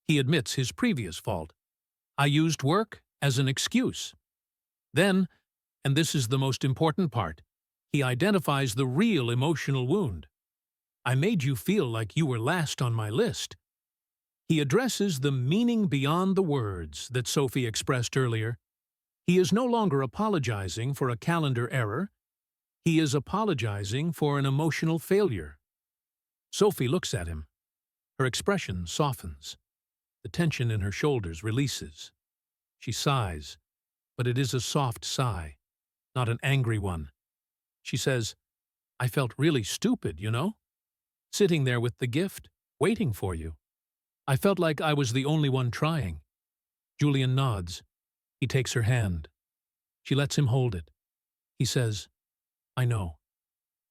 He admits his previous fault. I used work as an excuse. Then, and this is the most important part, he identifies the real emotional wound. I made you feel like you were last on my list. He addresses the meaning beyond the words that Sophie expressed earlier. He is no longer apologizing for a calendar error. He is apologizing for an emotional failure. Sophie looks at him. Her expression softens. The tension in her shoulders releases. She sighs, but it is a soft sigh, not an angry one. She says, I felt really stupid, you know? Sitting there with the gift, waiting for you. I felt like I was the only one trying. Julian nods. He takes her hand. She lets him hold it. He says, I know,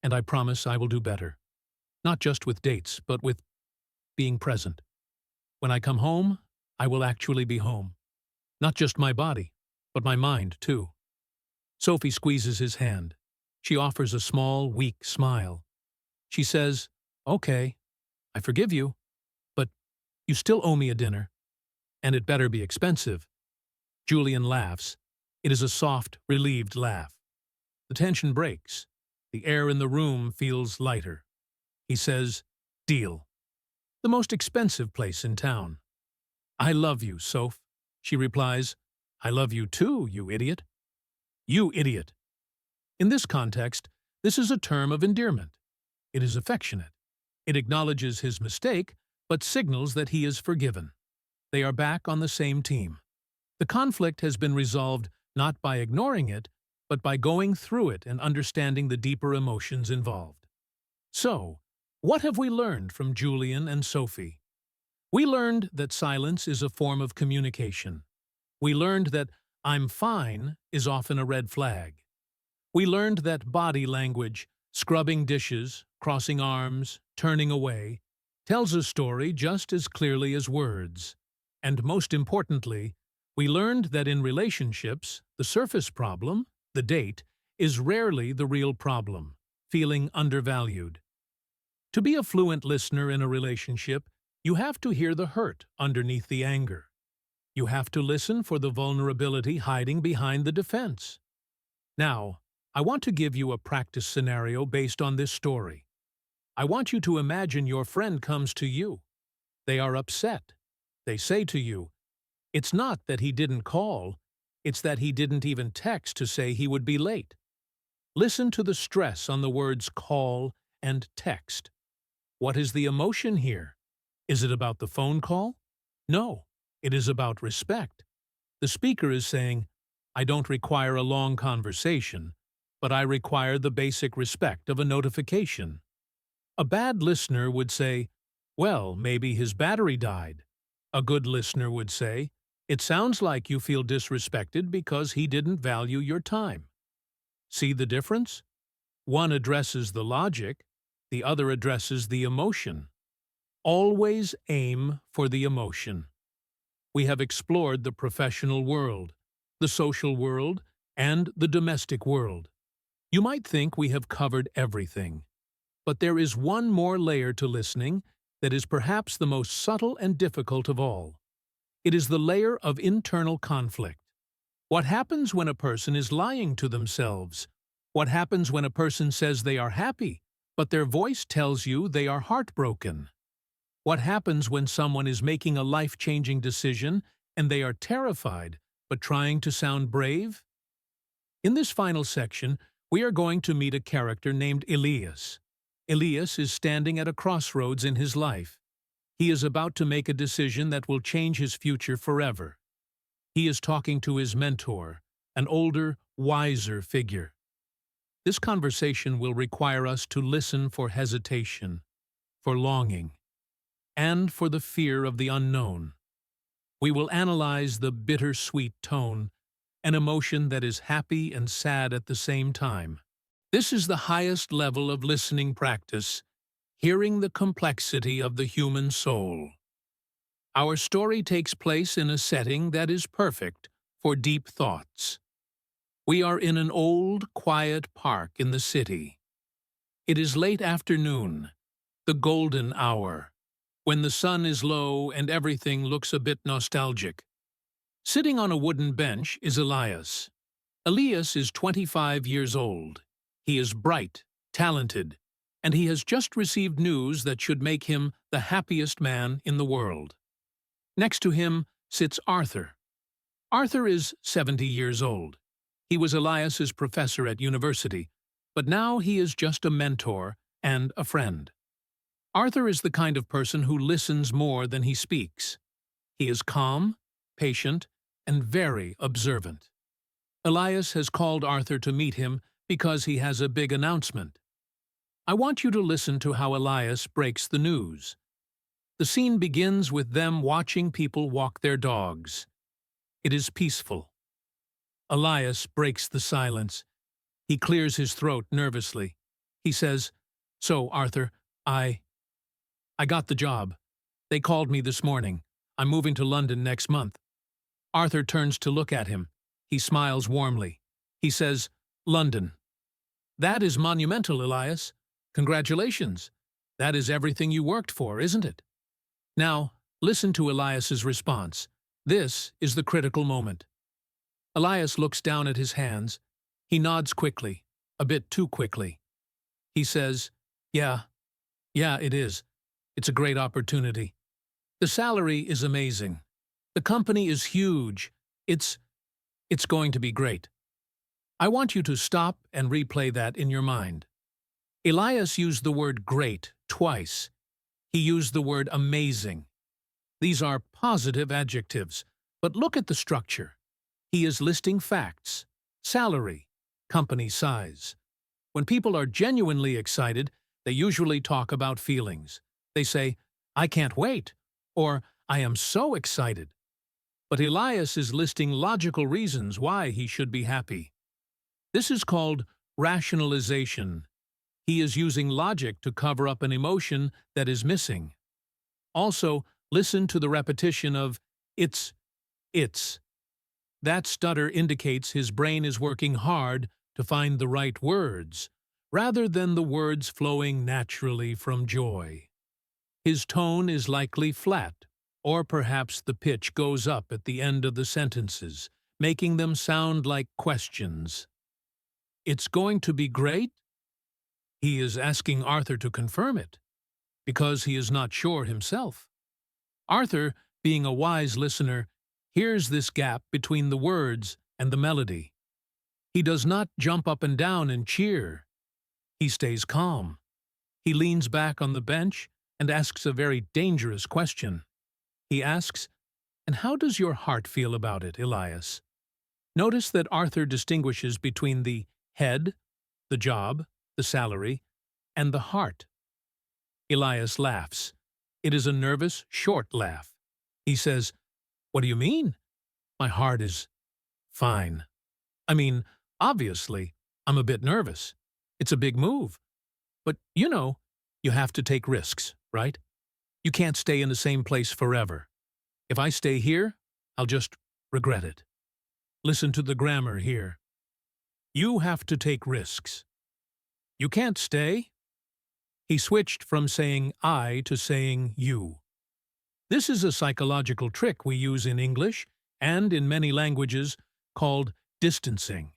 and I promise I will do better. Not just with dates, but with being present. When I come home, I will actually be home. Not just my body, but my mind, too. Sophie squeezes his hand. She offers a small, weak smile. She says, Okay, I forgive you, but you still owe me a dinner, and it better be expensive. Julian laughs. It is a soft, relieved laugh. The tension breaks. The air in the room feels lighter. He says, Deal. The most expensive place in town. I love you, Soph. She replies, I love you too, you idiot. You idiot. In this context, this is a term of endearment. It is affectionate. It acknowledges his mistake, but signals that he is forgiven. They are back on the same team. The conflict has been resolved not by ignoring it, but by going through it and understanding the deeper emotions involved. So, what have we learned from Julian and Sophie? We learned that silence is a form of communication. We learned that I'm fine is often a red flag. We learned that body language, scrubbing dishes, crossing arms, turning away, tells a story just as clearly as words. And most importantly, we learned that in relationships, the surface problem, the date, is rarely the real problem, feeling undervalued. To be a fluent listener in a relationship, you have to hear the hurt underneath the anger. You have to listen for the vulnerability hiding behind the defense. Now, I want to give you a practice scenario based on this story. I want you to imagine your friend comes to you. They are upset. They say to you, it's not that he didn't call, it's that he didn't even text to say he would be late. Listen to the stress on the words call and text. What is the emotion here? Is it about the phone call? No, it is about respect. The speaker is saying, I don't require a long conversation, but I require the basic respect of a notification. A bad listener would say, well, maybe his battery died. A good listener would say, it sounds like you feel disrespected because he didn't value your time. See the difference? One addresses the logic, the other addresses the emotion. Always aim for the emotion. We have explored the professional world, the social world, and the domestic world. You might think we have covered everything, but there is one more layer to listening that is perhaps the most subtle and difficult of all. It is the layer of internal conflict. What happens when a person is lying to themselves? What happens when a person says they are happy, but their voice tells you they are heartbroken? What happens when someone is making a life-changing decision and they are terrified, but trying to sound brave? In this final section, we are going to meet a character named Elias. Elias is standing at a crossroads in his life. He is about to make a decision that will change his future forever. He is talking to his mentor, an older, wiser figure. This conversation will require us to listen for hesitation, for longing, and for the fear of the unknown. We will analyze the bittersweet tone, an emotion that is happy and sad at the same time. This is the highest level of listening practice, hearing the complexity of the human soul. Our story takes place in a setting that is perfect for deep thoughts. We are in an old, quiet park in the city. It is late afternoon, the golden hour, when the sun is low and everything looks a bit nostalgic. Sitting on a wooden bench is Elias. Elias is 25 years old. He is bright, talented, and he has just received news that should make him the happiest man in the world. Next to him sits Arthur. Arthur is 70 years old. He was Elias's professor at university, but now he is just a mentor and a friend. Arthur is the kind of person who listens more than he speaks. He is calm, patient, and very observant. Elias has called Arthur to meet him because he has a big announcement. I want you to listen to how Elias breaks the news. The scene begins with them watching people walk their dogs. It is peaceful. Elias breaks the silence. He clears his throat nervously. He says, "So, Arthur, I got the job. They called me this morning. I'm moving to London next month." Arthur turns to look at him. He smiles warmly. He says, "London. That is monumental, Elias. Congratulations. That is everything you worked for, isn't it?" Now, listen to Elias's response. This is the critical moment. Elias looks down at his hands. He nods quickly, a bit too quickly. He says, Yeah, it is. It's a great opportunity. The salary is amazing. The company is huge. It's going to be great." I want you to stop and replay that in your mind. Elias used the word great twice. He used the word amazing. These are positive adjectives, but look at the structure. He is listing facts, salary, company size. When people are genuinely excited, they usually talk about feelings. They say, "I can't wait," or "I am so excited." But Elias is listing logical reasons why he should be happy. This is called rationalization. He is using logic to cover up an emotion that is missing. Also, listen to the repetition of it's. That stutter indicates his brain is working hard to find the right words, rather than the words flowing naturally from joy. His tone is likely flat, or perhaps the pitch goes up at the end of the sentences, making them sound like questions. "It's going to be great?" He is asking Arthur to confirm it, because he is not sure himself. Arthur, being a wise listener, hears this gap between the words and the melody. He does not jump up and down and cheer. He stays calm. He leans back on the bench and asks a very dangerous question. He asks, "And how does your heart feel about it, Elias?" Notice that Arthur distinguishes between the head, the job, the salary, and the heart. Elias laughs. It is a nervous, short laugh. He says, "What do you mean? My heart is fine. I mean, obviously, I'm a bit nervous. It's a big move. But, you have to take risks, right? You can't stay in the same place forever. If I stay here, I'll just regret it. Listen to the grammar here. You have to take risks. You can't stay." He switched from saying I to saying you. This is a psychological trick we use in English and in many languages called distancing.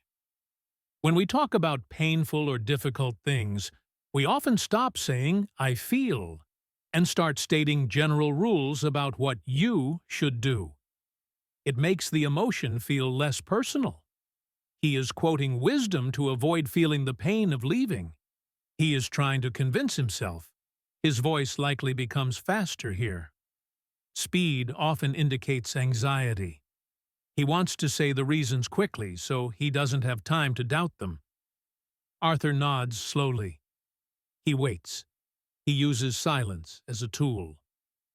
When we talk about painful or difficult things, we often stop saying I feel and start stating general rules about what you should do. It makes the emotion feel less personal. He is quoting wisdom to avoid feeling the pain of leaving. He is trying to convince himself. His voice likely becomes faster here. Speed often indicates anxiety. He wants to say the reasons quickly so he doesn't have time to doubt them. Arthur nods slowly. He waits. He uses silence as a tool.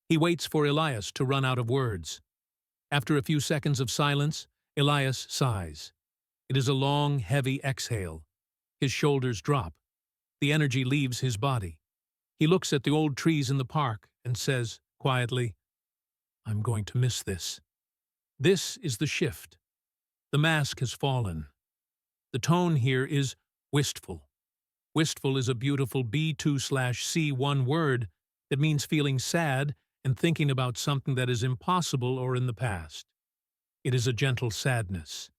He waits for Elias to run out of words. After a few seconds of silence, Elias sighs. It is a long, heavy exhale. His shoulders drop. The energy leaves his body. He looks at the old trees in the park and says, quietly, "I'm going to miss this." This is the shift. The mask has fallen. The tone here is wistful. Wistful is a beautiful B2/C1 word that means feeling sad and thinking about something that is impossible or in the past. It is a gentle sadness.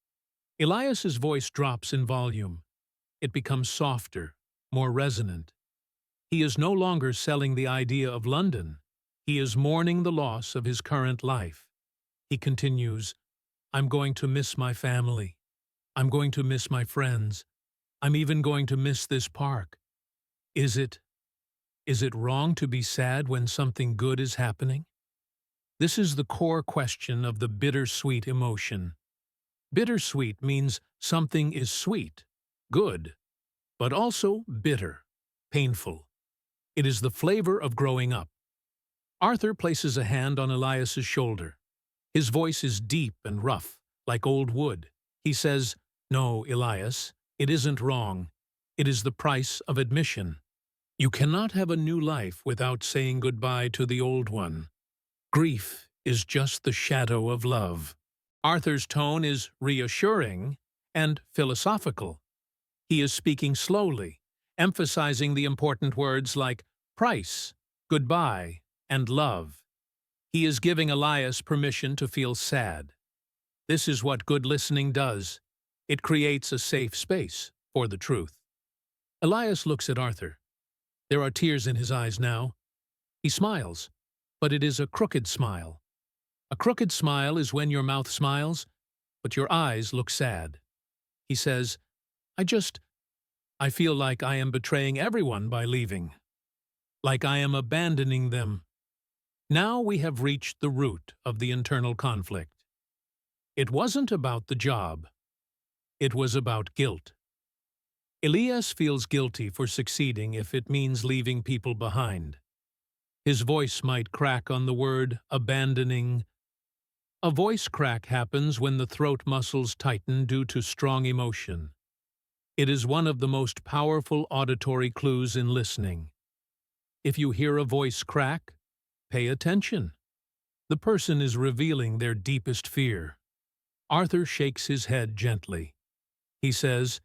Elias's voice drops in volume. It becomes softer, more resonant. He is no longer selling the idea of London. He is mourning the loss of his current life. He continues, I'm going to miss my family. I'm going to miss my friends. I'm even going to miss this park. Is it wrong to be sad when something good is happening? This is the core question of the bittersweet emotion. Bittersweet means something is sweet, good, but also bitter, painful. It is the flavor of growing up. Arthur places a hand on Elias's shoulder. His voice is deep and rough, like old wood. He says, No, Elias, it isn't wrong. It is the price of admission. You cannot have a new life without saying goodbye to the old one. Grief is just the shadow of love. Arthur's tone is reassuring and philosophical. He is speaking slowly, emphasizing the important words like price, goodbye, and love. He is giving Elias permission to feel sad. This is what good listening does. It creates a safe space for the truth. Elias looks at Arthur. There are tears in his eyes now. He smiles, but it is a crooked smile. A crooked smile is when your mouth smiles, but your eyes look sad. He says, I feel like I am betraying everyone by leaving. Like I am abandoning them. Now we have reached the root of the internal conflict. It wasn't about the job. It was about guilt. Elias feels guilty for succeeding if it means leaving people behind. His voice might crack on the word abandoning. A voice crack happens when the throat muscles tighten due to strong emotion. It is one of the most powerful auditory clues in listening. If you hear a voice crack, pay attention. The person is revealing their deepest fear. Arthur shakes his head gently. He says,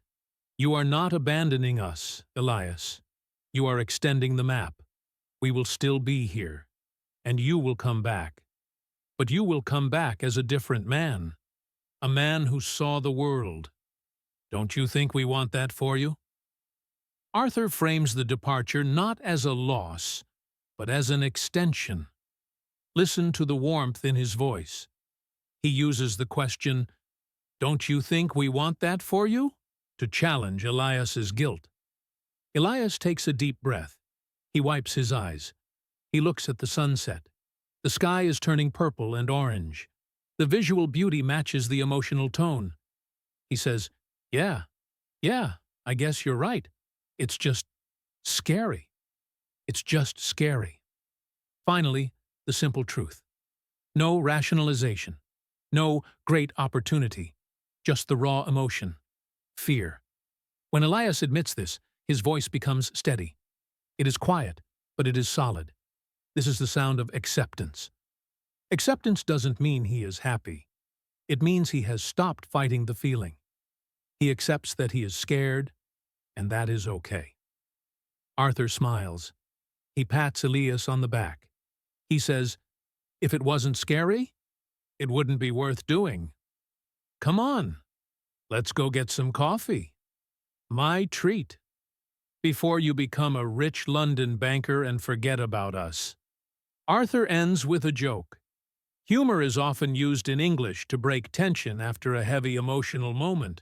You are not abandoning us, Elias. You are extending the map. We will still be here, and you will come back. But you will come back as a different man, a man who saw the world. Don't you think we want that for you? Arthur frames the departure not as a loss, but as an extension. Listen to the warmth in his voice. He uses the question, Don't you think we want that for you? To challenge Elias's guilt. Elias takes a deep breath. He wipes his eyes. He looks at the sunset. The sky is turning purple and orange. The visual beauty matches the emotional tone. He says, Yeah, I guess you're right. It's just scary. It's just scary. Finally, the simple truth. No rationalization. No great opportunity. Just the raw emotion. Fear. When Elias admits this, his voice becomes steady. It is quiet, but it is solid. This is the sound of acceptance. Acceptance doesn't mean he is happy. It means he has stopped fighting the feeling. He accepts that he is scared, and that is okay. Arthur smiles. He pats Elias on the back. He says, If it wasn't scary, it wouldn't be worth doing. Come on, let's go get some coffee. My treat. Before you become a rich London banker and forget about us. Arthur ends with a joke. Humor is often used in English to break tension after a heavy emotional moment.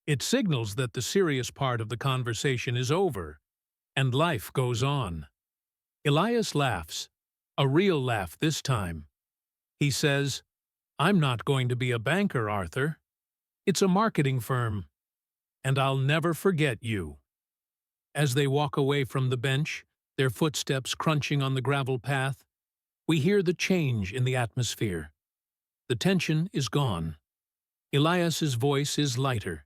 It signals that the serious part of the conversation is over, and life goes on. Elias laughs, a real laugh this time. He says, I'm not going to be a banker, Arthur. It's a marketing firm, and I'll never forget you. As they walk away from the bench, their footsteps crunching on the gravel path, we hear the change in the atmosphere. The tension is gone. Elias's voice is lighter.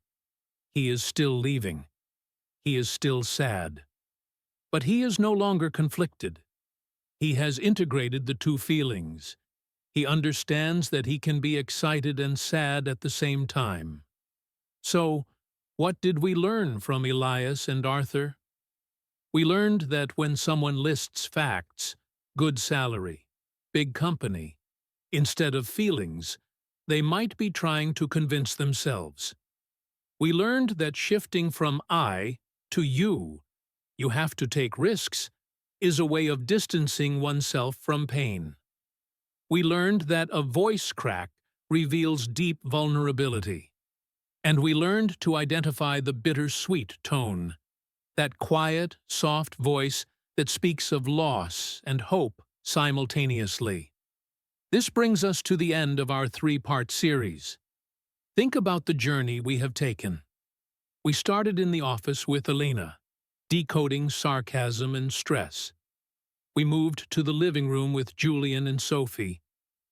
He is still leaving. He is still sad. But he is no longer conflicted. He has integrated the two feelings. He understands that he can be excited and sad at the same time. So, what did we learn from Elias and Arthur? We learned that when someone lists facts, good salary, big company, instead of feelings, they might be trying to convince themselves. We learned that shifting from I to you have to take risks, is a way of distancing oneself from pain. We learned that a voice crack reveals deep vulnerability. And we learned to identify the bittersweet tone, that quiet, soft voice that speaks of loss and hope simultaneously. This brings us to the end of our three-part series. Think about the journey we have taken. We started in the office with Elena, decoding sarcasm and stress. We moved to the living room with Julian and Sophie,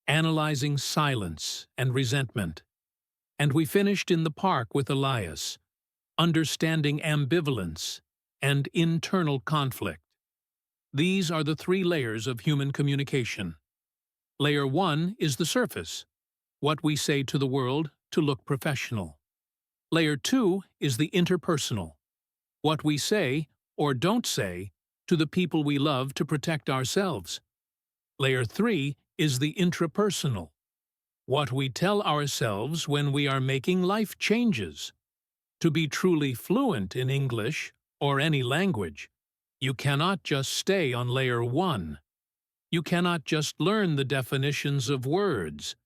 analyzing silence and resentment. And we finished in the park with Elias, understanding ambivalence and internal conflict. These are the three layers of human communication. Layer 1 is the surface, what we say to the world to look professional. Layer 2 is the interpersonal, what we say or don't say to the people we love to protect ourselves. Layer 3 is the intrapersonal, what we tell ourselves when we are making life changes. To be truly fluent in English or any language, you cannot just stay on layer 1. You cannot just learn the definitions of words.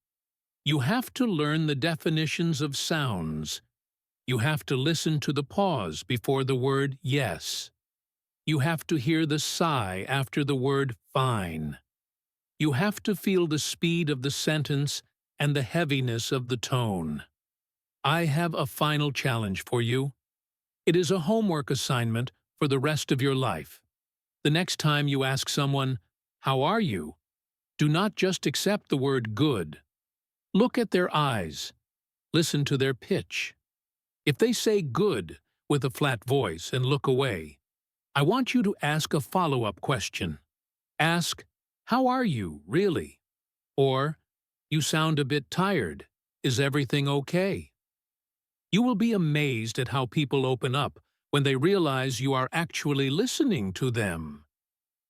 You have to learn the definitions of sounds. You have to listen to the pause before the word yes. You have to hear the sigh after the word fine. You have to feel the speed of the sentence and the heaviness of the tone. I have a final challenge for you. It is a homework assignment for the rest of your life. The next time you ask someone, "How are you?" do not just accept the word good. Look at their eyes. Listen to their pitch. If they say good with a flat voice and look away, I want you to ask a follow-up question. Ask, "How are you, really?" Or, "You sound a bit tired. Is everything okay?" You will be amazed at how people open up when they realize you are actually listening to them.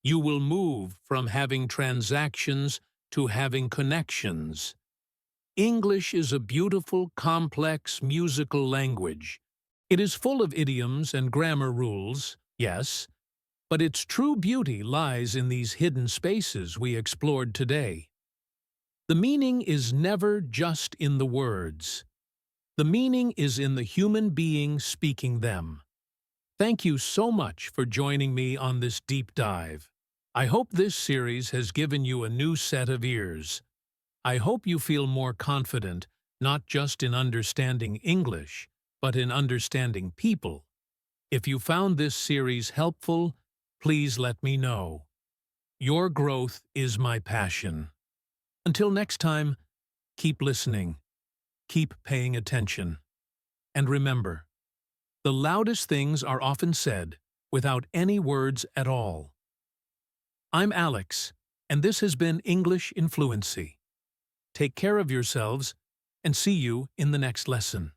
You will move from having transactions to having connections. English is a beautiful, complex, musical language. It is full of idioms and grammar rules, yes, but its true beauty lies in these hidden spaces we explored today. The meaning is never just in the words. The meaning is in the human being speaking them. Thank you so much for joining me on this deep dive. I hope this series has given you a new set of ears. I hope you feel more confident, not just in understanding English, but in understanding people. If you found this series helpful, please let me know. Your growth is my passion. Until next time, keep listening, keep paying attention. And remember, the loudest things are often said without any words at all. I'm Alex, and this has been English in Fluency. Take care of yourselves, and see you in the next lesson.